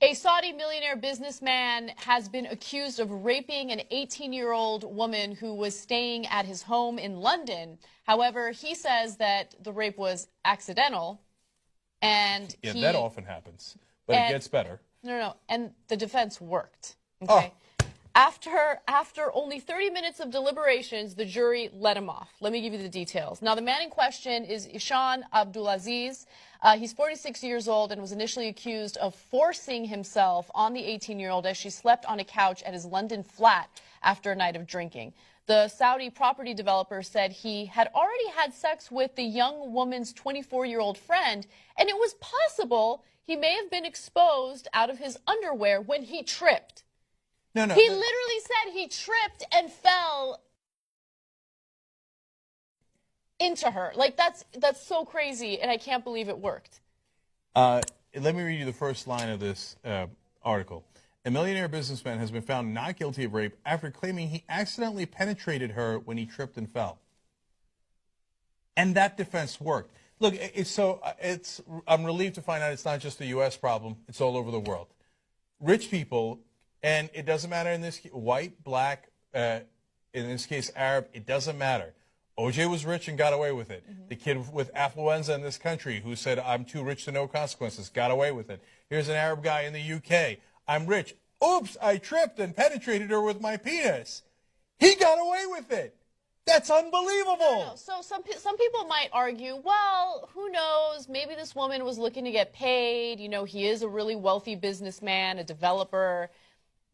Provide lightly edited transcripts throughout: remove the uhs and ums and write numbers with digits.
A Saudi millionaire businessman has been accused of raping an 18-year-old woman who was staying at his home in London. However, he says that the rape was accidental, and that often happens, but it gets better. No, and the defense worked. Okay. Oh. After only 30 minutes of deliberations, the jury let him off. Let me give you the details. Now, the man in question is Ishan Abdulaziz. He's 46 years old and was initially accused of forcing himself on the 18-year-old as she slept on a couch at his London flat after a night of drinking. The Saudi property developer said he had already had sex with the young woman's 24-year-old friend, and it was possible he may have been exposed out of his underwear when he tripped. No. He literally said he tripped and fell into her. Like, that's so crazy, and I can't believe it worked. Let me read you the first line of this article. A millionaire businessman has been found not guilty of rape after claiming he accidentally penetrated her when he tripped and fell. And that defense worked. Look, I'm relieved to find out it's not just a U.S. problem. It's all over the world. Rich people, and it doesn't matter in this case, white, black, in this case Arab, it doesn't matter. OJ was rich and got away with it. The kid with affluenza in this country who said, I'm too rich to know consequences, got away with it. Here's an Arab guy in the UK. I'm rich. Oops, I tripped and penetrated her with my penis. He got away with it. That's unbelievable. No. So some people might argue, well, who knows? Maybe this woman was looking to get paid. You know, he is a really wealthy businessman, a developer.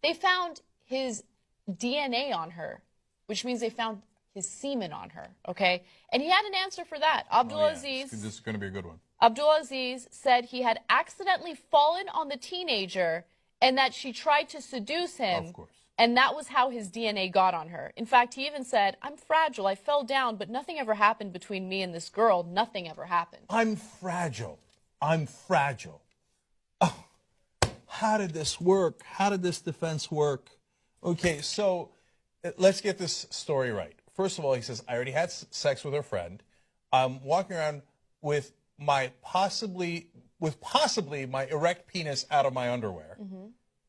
They found his DNA on her, which means they found his semen on her, okay? And he had an answer for that. Abdulaziz, this is going to be a good one. Abdulaziz said he had accidentally fallen on the teenager and that she tried to seduce him. Of course. And that was how his DNA got on her. In fact, he even said, I'm fragile. I fell down, but nothing ever happened between me and this girl. Nothing ever happened. I'm fragile. I'm fragile. Oh, how did this work? How did this defense work? Okay, so let's get this story right. First of all, he says, I already had sex with her friend. I'm walking around with possibly my erect penis out of my underwear.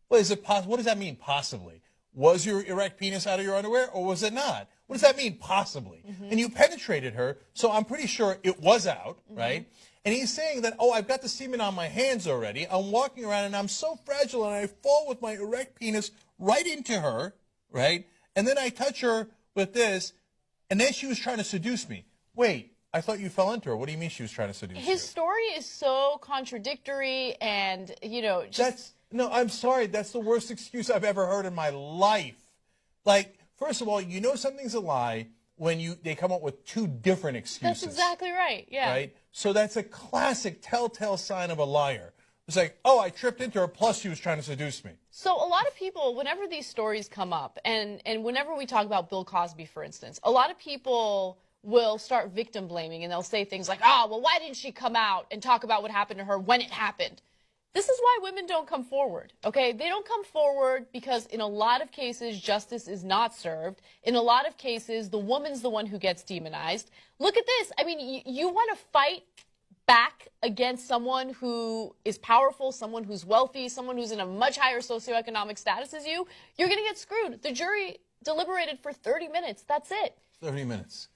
Well, is it possible? What does that mean, possibly? Was your erect penis out of your underwear, or was it not? What does that mean, possibly? And you penetrated her, so I'm pretty sure it was out, right? And he's saying that, oh, I've got the semen on my hands already. I'm walking around, and I'm so fragile, and I fall with my erect penis right into her, right? And then I touch her with this, and then she was trying to seduce me. Wait, I thought you fell into her. What do you mean she was trying to seduce you? His story is so contradictory, and, you know, just... No, I'm sorry. That's the worst excuse I've ever heard in my life. Like, first of all, you know something's a lie when they come up with two different excuses. That's exactly right, yeah. Right? So that's a classic telltale sign of a liar. It's like, oh, I tripped into her, plus she was trying to seduce me. So a lot of people, whenever these stories come up, and whenever we talk about Bill Cosby, for instance, a lot of people will start victim blaming, and they'll say things like, oh, well, why didn't she come out and talk about what happened to her when it happened? This is why women don't come forward, okay? They don't come forward because in a lot of cases, justice is not served. In a lot of cases, the woman's the one who gets demonized. Look at this. I mean, you want to fight back against someone who is powerful, someone who's wealthy, someone who's in a much higher socioeconomic status as you, you're going to get screwed. The jury deliberated for 30 minutes. That's it. 30 minutes.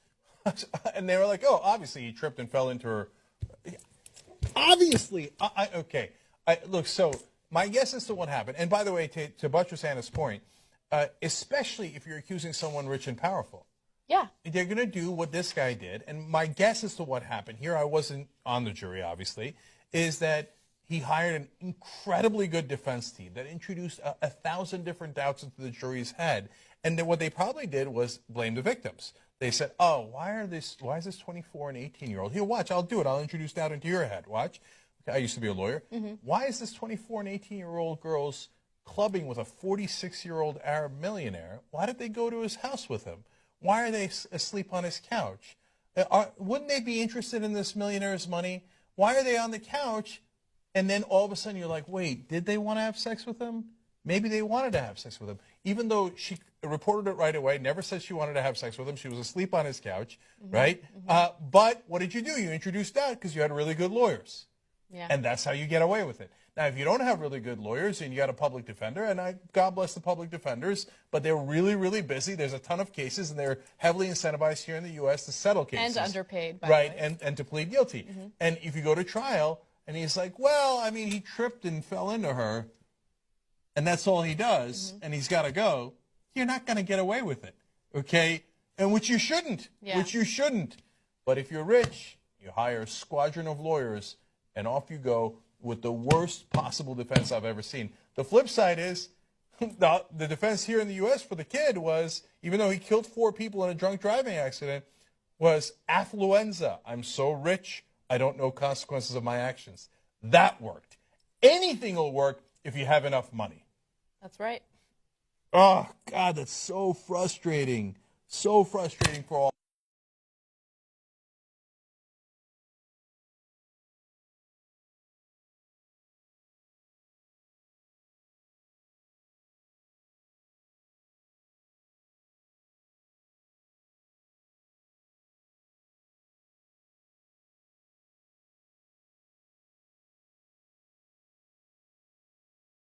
And they were like, oh, obviously he tripped and fell into her. Obviously. Okay. Look, so my guess as to what happened, and by the way, to buttress Anna's point, especially if you're accusing someone rich and powerful, yeah, they're going to do what this guy did. And my guess as to what happened here, I wasn't on the jury, obviously, is that he hired an incredibly good defense team that introduced 1,000 different doubts into the jury's head. And then what they probably did was blame the victims. They said, oh, why is this 24 and 18-year-old? Here, watch, I'll do it. I'll introduce doubt into your head. Watch. I used to be a lawyer. Why is this 24 and 18-year-old girl's clubbing with a 46-year-old Arab millionaire? Why did they go to his house with him? Why are they asleep on his couch? Wouldn't they be interested in this millionaire's money? Why are they on the couch? And then all of a sudden you're like, wait, did they want to have sex with him? Maybe they wanted to have sex with him. Even though she reported it right away, never said she wanted to have sex with him. She was asleep on his couch, right? But what did you do? You introduced doubt because you had really good lawyers. Yeah. And that's how you get away with it. Now, if you don't have really good lawyers and you got a public defender, and God bless the public defenders, but they're really, really busy. There's a ton of cases, and they're heavily incentivized here in the U.S. to settle cases. And underpaid, by right, the way. and to plead guilty. And if you go to trial, and he's like, well, I mean, he tripped and fell into her, and that's all he does, and he's got to go, you're not going to get away with it, okay? And which you shouldn't, which you shouldn't. But if you're rich, you hire a squadron of lawyers, and off you go with the worst possible defense I've ever seen. The flip side is the defense here in the U.S. for the kid was, even though he killed 4 people in a drunk driving accident, was affluenza. I'm so rich, I don't know consequences of my actions. That worked. Anything will work if you have enough money. That's right. Oh, God, that's so frustrating. So frustrating for all.